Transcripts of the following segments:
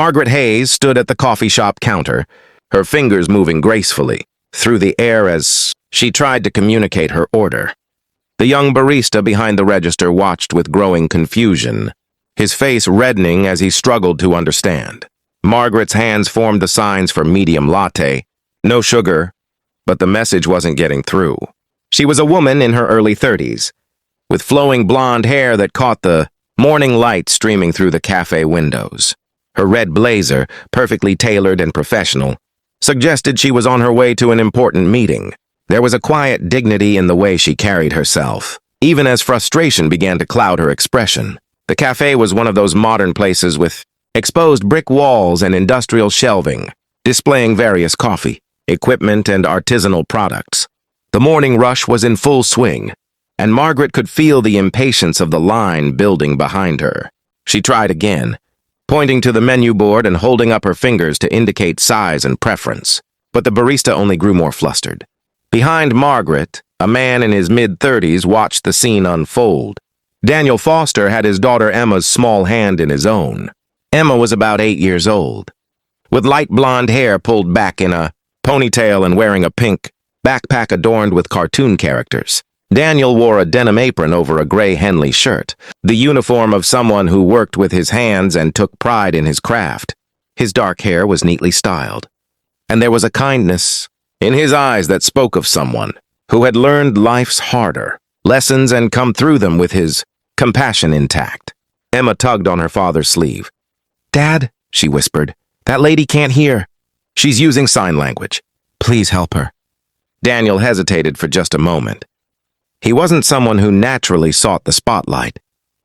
Margaret Hayes stood at the coffee shop counter, her fingers moving gracefully through the air as she tried to communicate her order. The young barista behind the register watched with growing confusion, his face reddening as he struggled to understand. Margaret's hands formed the signs for medium latte, no sugar, but the message wasn't getting through. She was a woman in her early 30s, with flowing blonde hair that caught the morning light streaming through the cafe windows. Her red blazer, perfectly tailored and professional, suggested she was on her way to an important meeting. There was a quiet dignity in the way she carried herself, even as frustration began to cloud her expression. The cafe was one of those modern places with exposed brick walls and industrial shelving, displaying various coffee, equipment, and artisanal products. The morning rush was in full swing, and Margaret could feel the impatience of the line building behind her. She tried again, pointing to the menu board and holding up her fingers to indicate size and preference, but the barista only grew more flustered. Behind Margaret, a man in his mid-30s watched the scene unfold. Daniel Foster had his daughter Emma's small hand in his own. Emma was about 8 years old, with light blonde hair pulled back in a ponytail and wearing a pink backpack adorned with cartoon characters. Daniel wore a denim apron over a gray Henley shirt, the uniform of someone who worked with his hands and took pride in his craft. His dark hair was neatly styled, and there was a kindness in his eyes that spoke of someone who had learned life's harder lessons and come through them with his compassion intact. Emma tugged on her father's sleeve. "Dad," she whispered, "that lady can't hear. She's using sign language. Please help her." Daniel hesitated for just a moment. He wasn't someone who naturally sought the spotlight,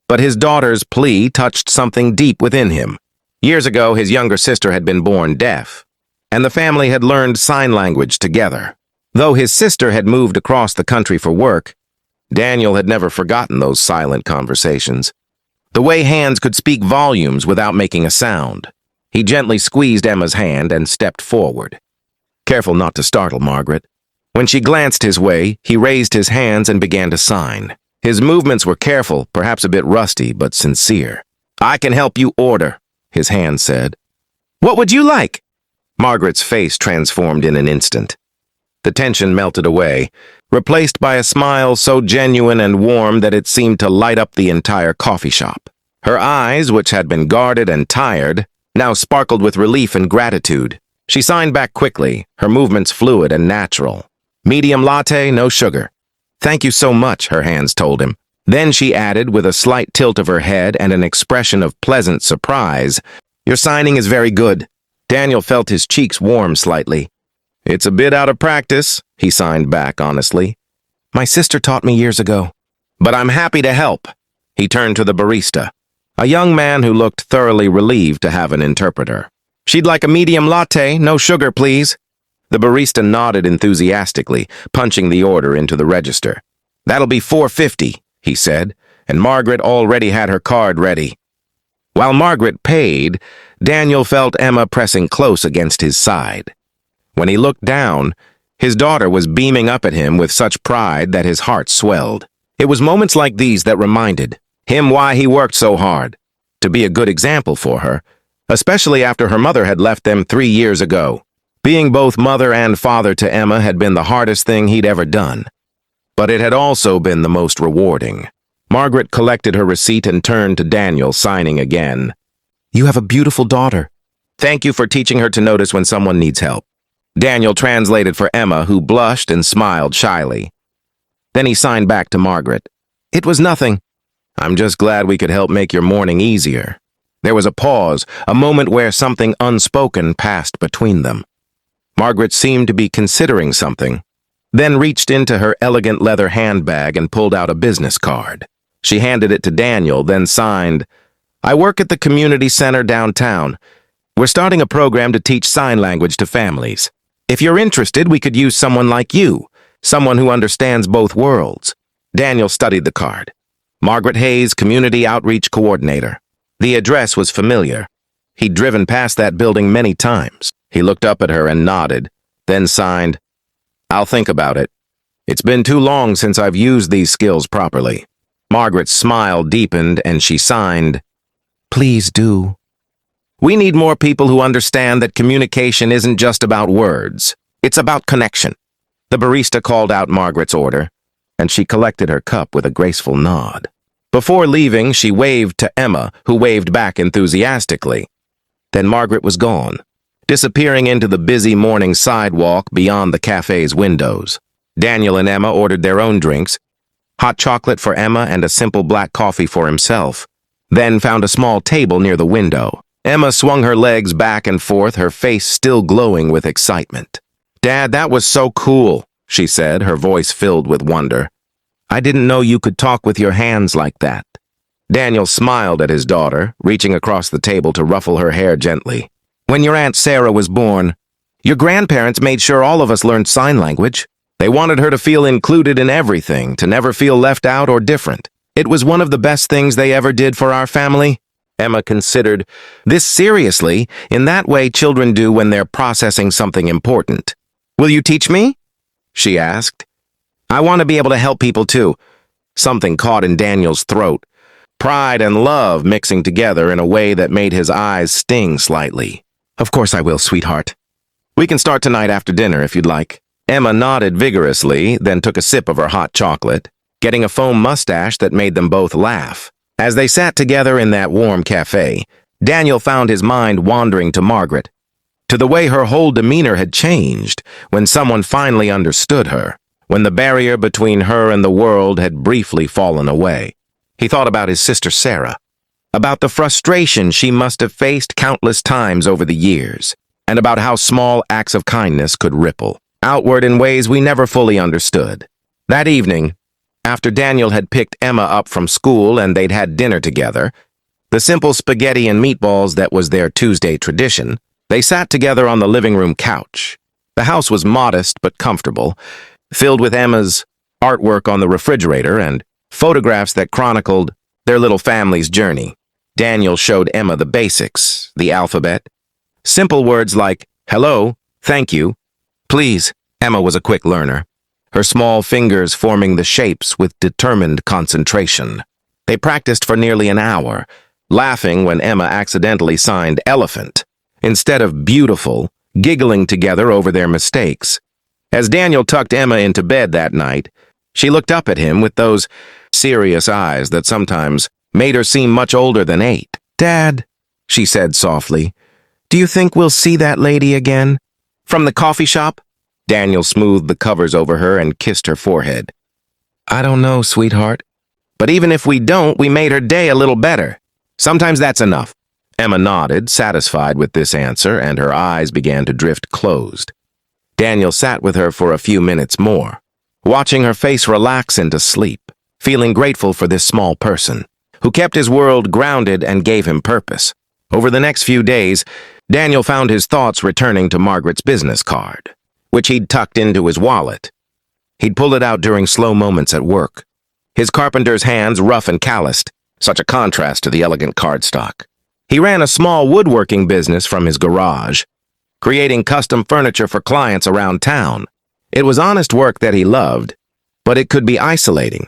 but his daughter's plea touched something deep within him. Years ago, his younger sister had been born deaf, and the family had learned sign language together. Though his sister had moved across the country for work, Daniel had never forgotten those silent conversations. The way hands could speak volumes without making a sound. He gently squeezed Emma's hand and stepped forward, careful not to startle Margaret. When she glanced his way, he raised his hands and began to sign. His movements were careful, perhaps a bit rusty, but sincere. "I can help you order," his hand said. "What would you like?" Margaret's face transformed in an instant. The tension melted away, replaced by a smile so genuine and warm that it seemed to light up the entire coffee shop. Her eyes, which had been guarded and tired, now sparkled with relief and gratitude. She signed back quickly, her movements fluid and natural. "Medium latte, no sugar." "Thank you so much," her hands told him. Then she added, with a slight tilt of her head and an expression of pleasant surprise, "Your signing is very good." Daniel felt his cheeks warm slightly. "It's a bit out of practice," he signed back honestly. "My sister taught me years ago. But I'm happy to help." He turned to the barista, a young man who looked thoroughly relieved to have an interpreter. "She'd like a medium latte, no sugar, please." The barista nodded enthusiastically, punching the order into the register. "That'll be $4.50, he said, and Margaret already had her card ready. While Margaret paid, Daniel felt Emma pressing close against his side. When he looked down, his daughter was beaming up at him with such pride that his heart swelled. It was moments like these that reminded him why he worked so hard, to be a good example for her, especially after her mother had left them 3 years ago. Being both mother and father to Emma had been the hardest thing he'd ever done, but it had also been the most rewarding. Margaret collected her receipt and turned to Daniel, signing again. "You have a beautiful daughter. Thank you for teaching her to notice when someone needs help." Daniel translated for Emma, who blushed and smiled shyly. Then he signed back to Margaret. "It was nothing. I'm just glad we could help make your morning easier." There was a pause, a moment where something unspoken passed between them. Margaret seemed to be considering something, then reached into her elegant leather handbag and pulled out a business card. She handed it to Daniel, then signed, "I work at the community center downtown. We're starting a program to teach sign language to families. If you're interested, we could use someone like you, someone who understands both worlds." Daniel studied the card. Margaret Hayes, Community Outreach Coordinator. The address was familiar. He'd driven past that building many times. He looked up at her and nodded, then signed, "I'll think about it. It's been too long since I've used these skills properly." Margaret's smile deepened and she signed, "Please do." We need more people who understand that communication isn't just about words. It's about connection. The barista called out Margaret's order, and she collected her cup with a graceful nod. Before leaving, she waved to Emma, who waved back enthusiastically. Then Margaret was gone, disappearing into the busy morning sidewalk beyond the cafe's windows. Daniel and Emma ordered their own drinks, hot chocolate for Emma and a simple black coffee for himself, then found a small table near the window. Emma swung her legs back and forth, her face still glowing with excitement. "Dad, that was so cool," she said, her voice filled with wonder. "I didn't know you could talk with your hands like that." Daniel smiled at his daughter, reaching across the table to ruffle her hair gently. "When your Aunt Sarah was born, your grandparents made sure all of us learned sign language. They wanted her to feel included in everything, to never feel left out or different. It was one of the best things they ever did for our family." Emma considered this seriously, in that way children do when they're processing something important. "Will you teach me?" she asked. "I want to be able to help people too." Something caught in Daniel's throat, pride and love mixing together in a way that made his eyes sting slightly. "Of course I will, sweetheart. We can start tonight after dinner if you'd like." Emma nodded vigorously, then took a sip of her hot chocolate, getting a foam mustache that made them both laugh. As they sat together in that warm cafe, Daniel found his mind wandering to Margaret, to the way her whole demeanor had changed when someone finally understood her, when the barrier between her and the world had briefly fallen away. He thought about his sister Sarah, about the frustration she must have faced countless times over the years, and about how small acts of kindness could ripple outward in ways we never fully understood. That evening, after Daniel had picked Emma up from school and they'd had dinner together, the simple spaghetti and meatballs that was their Tuesday tradition, they sat together on the living room couch. The house was modest but comfortable, filled with Emma's artwork on the refrigerator and photographs that chronicled their little family's journey. Daniel showed Emma the basics, the alphabet. Simple words like, hello, thank you, please. Emma was a quick learner, her small fingers forming the shapes with determined concentration. They practiced for nearly an hour, laughing when Emma accidentally signed elephant instead of beautiful, giggling together over their mistakes. As Daniel tucked Emma into bed that night, she looked up at him with those serious eyes that sometimes made her seem much older than 8. "Dad," she said softly, "do you think we'll see that lady again? From the coffee shop?" Daniel smoothed the covers over her and kissed her forehead. "I don't know, sweetheart. But even if we don't, we made her day a little better. Sometimes that's enough." Emma nodded, satisfied with this answer, and her eyes began to drift closed. Daniel sat with her for a few minutes more, watching her face relax into sleep, feeling grateful for this small person, who kept his world grounded and gave him purpose. Over the next few days, Daniel found his thoughts returning to Margaret's business card, which he'd tucked into his wallet. He'd pull it out during slow moments at work, his carpenter's hands rough and calloused, such a contrast to the elegant cardstock. He ran a small woodworking business from his garage, creating custom furniture for clients around town. It was honest work that he loved, but it could be isolating.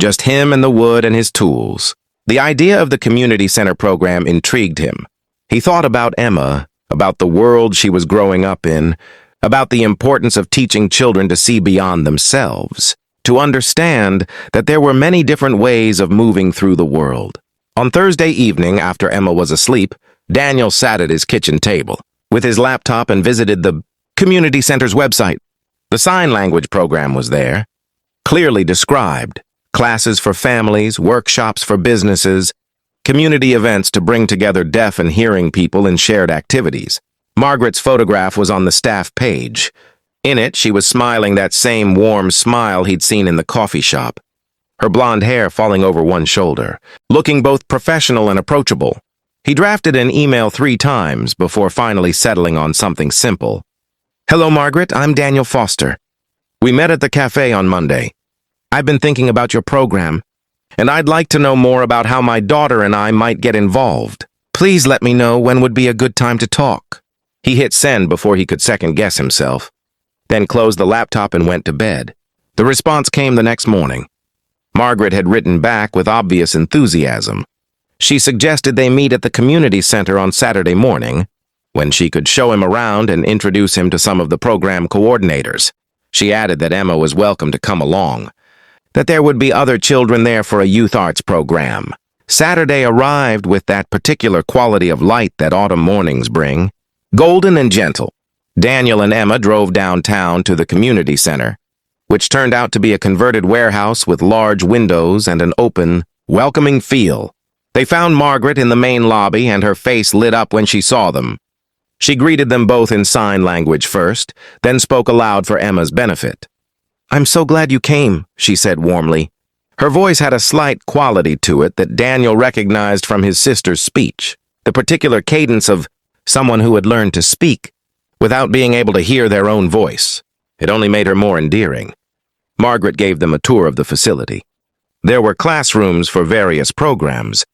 Just him and the wood and his tools. The idea of the community center program intrigued him. He thought about Emma, about the world she was growing up in, about the importance of teaching children to see beyond themselves, to understand that there were many different ways of moving through the world. On Thursday evening, after Emma was asleep, Daniel sat at his kitchen table with his laptop and visited the community center's website. The sign language program was there, clearly described. Classes for families, workshops for businesses, community events to bring together deaf and hearing people in shared activities. Margaret's photograph was on the staff page. In it, she was smiling that same warm smile he'd seen in the coffee shop, her blonde hair falling over one shoulder, looking both professional and approachable. He drafted an email 3 times before finally settling on something simple. "Hello, Margaret. I'm Daniel Foster. We met at the cafe on Monday. I've been thinking about your program, and I'd like to know more about how my daughter and I might get involved. Please let me know when would be a good time to talk." He hit send before he could second-guess himself, then closed the laptop and went to bed. The response came the next morning. Margaret had written back with obvious enthusiasm. She suggested they meet at the community center on Saturday morning, when she could show him around and introduce him to some of the program coordinators. She added that Emma was welcome to come along, that there would be other children there for a youth arts program. Saturday arrived with that particular quality of light that autumn mornings bring, golden and gentle. Daniel and Emma drove downtown to the community center, which turned out to be a converted warehouse with large windows and an open, welcoming feel. They found Margaret in the main lobby, and her face lit up when she saw them. She greeted them both in sign language first, then spoke aloud for Emma's benefit. "I'm so glad you came," she said warmly. Her voice had a slight quality to it that Daniel recognized from his sister's speech, the particular cadence of someone who had learned to speak without being able to hear their own voice. It only made her more endearing. Margaret gave them a tour of the facility. There were classrooms for various programs,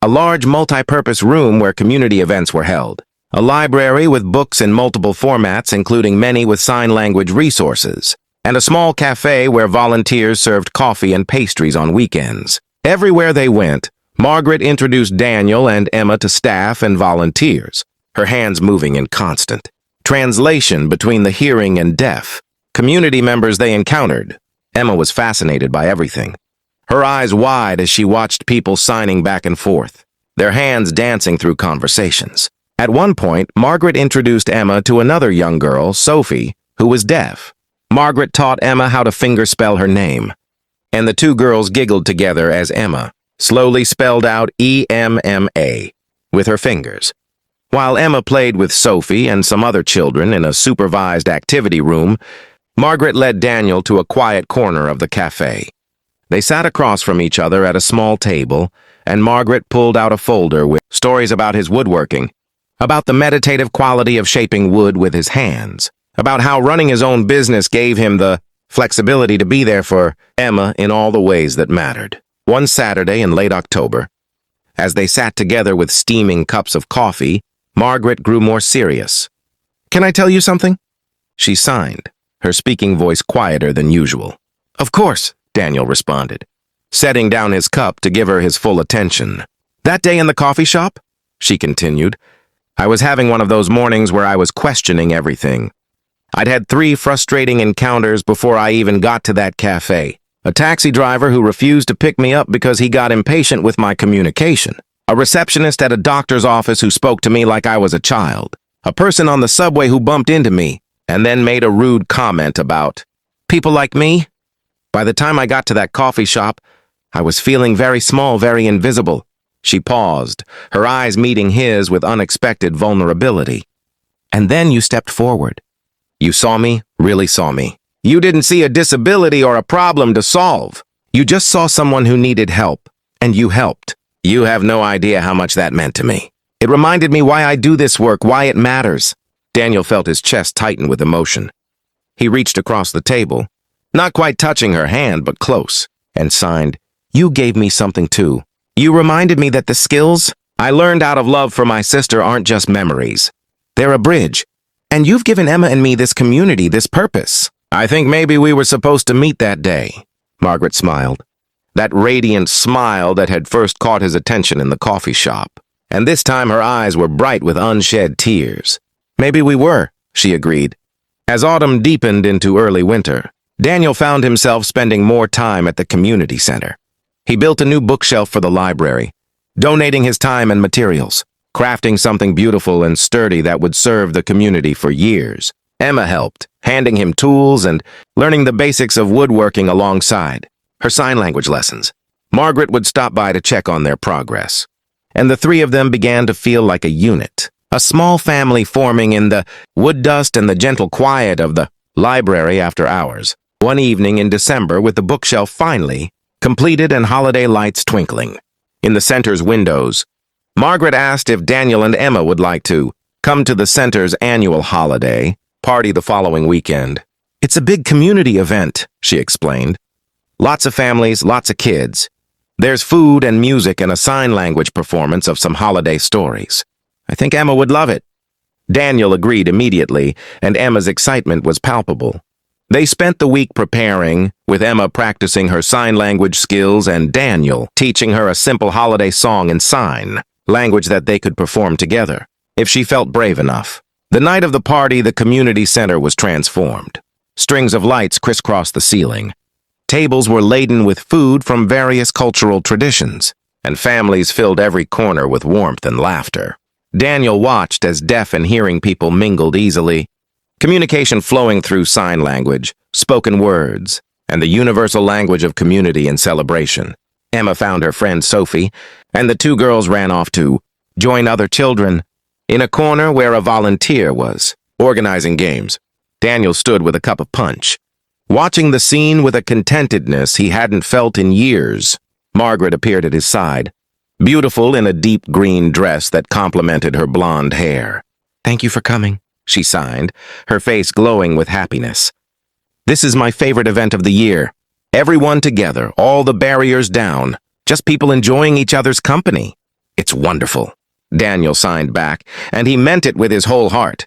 a large multi-purpose room where community events were held, a library with books in multiple formats, including many with sign language resources, and a small cafe where volunteers served coffee and pastries on weekends. Everywhere they went, Margaret introduced Daniel and Emma to staff and volunteers, her hands moving in constant translation between the hearing and deaf community members they encountered. Emma was fascinated by everything, her eyes wide as she watched people signing back and forth, their hands dancing through conversations. At one point, Margaret introduced Emma to another young girl, Sophie, who was deaf. Margaret taught Emma how to fingerspell her name, and the two girls giggled together as Emma slowly spelled out EMMA with her fingers. While Emma played with Sophie and some other children in a supervised activity room, Margaret led Daniel to a quiet corner of the cafe. They sat across from each other at a small table, and Margaret pulled out a folder with stories about his woodworking, about the meditative quality of shaping wood with his hands, about how running his own business gave him the flexibility to be there for Emma in all the ways that mattered. One Saturday in late October, as they sat together with steaming cups of coffee, Margaret grew more serious. "Can I tell you something?" She signed, her speaking voice quieter than usual. "Of course," Daniel responded, setting down his cup to give her his full attention. "That day in the coffee shop," she continued, "I was having one of those mornings where I was questioning everything. I'd had 3 frustrating encounters before I even got to that cafe. A taxi driver who refused to pick me up because he got impatient with my communication. A receptionist at a doctor's office who spoke to me like I was a child. A person on the subway who bumped into me and then made a rude comment about people like me. By the time I got to that coffee shop, I was feeling very small, very invisible." She paused, her eyes meeting his with unexpected vulnerability. "And then you stepped forward. You saw me, really saw me. You didn't see a disability or a problem to solve. You just saw someone who needed help, and you helped. You have no idea how much that meant to me. It reminded me why I do this work, why it matters." Daniel felt his chest tighten with emotion. He reached across the table, not quite touching her hand, but close, and signed, "You gave me something too. You reminded me that the skills I learned out of love for my sister aren't just memories. They're a bridge. And you've given Emma and me this community, this purpose." "I think maybe we were supposed to meet that day," Margaret smiled. That radiant smile that had first caught his attention in the coffee shop. And this time her eyes were bright with unshed tears. "Maybe we were," she agreed. As autumn deepened into early winter, Daniel found himself spending more time at the community center. He built a new bookshelf for the library, donating his time and materials, crafting something beautiful and sturdy that would serve the community for years. Emma helped, handing him tools and learning the basics of woodworking alongside her sign language lessons. Margaret would stop by to check on their progress, and the 3 of them began to feel like a unit, a small family forming in the wood dust and the gentle quiet of the library after hours. One evening in December, with the bookshelf finally completed and holiday lights twinkling in the center's windows, Margaret asked if Daniel and Emma would like to come to the center's annual holiday party the following weekend. "It's a big community event," she explained. "Lots of families, lots of kids. There's food and music and a sign language performance of some holiday stories. I think Emma would love it." Daniel agreed immediately, and Emma's excitement was palpable. They spent the week preparing, with Emma practicing her sign language skills and Daniel teaching her a simple holiday song in sign language that they could perform together, if she felt brave enough. The night of the party, the community center was transformed. Strings of lights crisscrossed the ceiling. Tables were laden with food from various cultural traditions, and families filled every corner with warmth and laughter. Daniel watched as deaf and hearing people mingled easily, communication flowing through sign language, spoken words, and the universal language of community and celebration. Emma found her friend Sophie, and the two girls ran off to join other children in a corner where a volunteer was organizing games. Daniel stood with a cup of punch, watching the scene with a contentedness he hadn't felt in years. Margaret appeared at his side, beautiful in a deep green dress that complemented her blonde hair. "Thank you for coming," she signed, her face glowing with happiness. "This is my favorite event of the year. Everyone together, all the barriers down, just people enjoying each other's company. It's wonderful." Daniel signed back, and he meant it with his whole heart.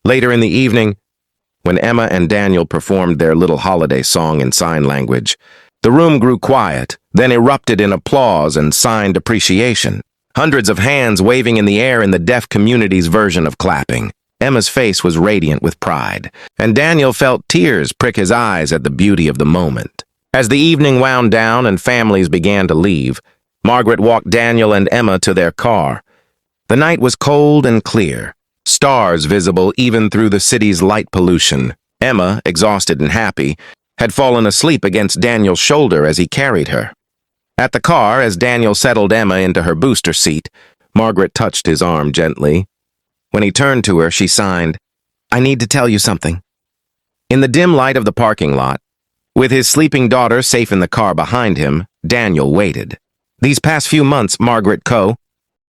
Later in the evening, when Emma and Daniel performed their little holiday song in sign language, the room grew quiet, then erupted in applause and signed appreciation. Hundreds of hands waving in the air in the deaf community's version of clapping. Emma's face was radiant with pride, and Daniel felt tears prick his eyes at the beauty of the moment. As the evening wound down and families began to leave, Margaret walked Daniel and Emma to their car. The night was cold and clear, stars visible even through the city's light pollution. Emma, exhausted and happy, had fallen asleep against Daniel's shoulder as he carried her. At the car, as Daniel settled Emma into her booster seat, Margaret touched his arm gently. When he turned to her, she signed, "I need to tell you something." In the dim light of the parking lot, with his sleeping daughter safe in the car behind him, Daniel waited. These past few months, Margaret Co.,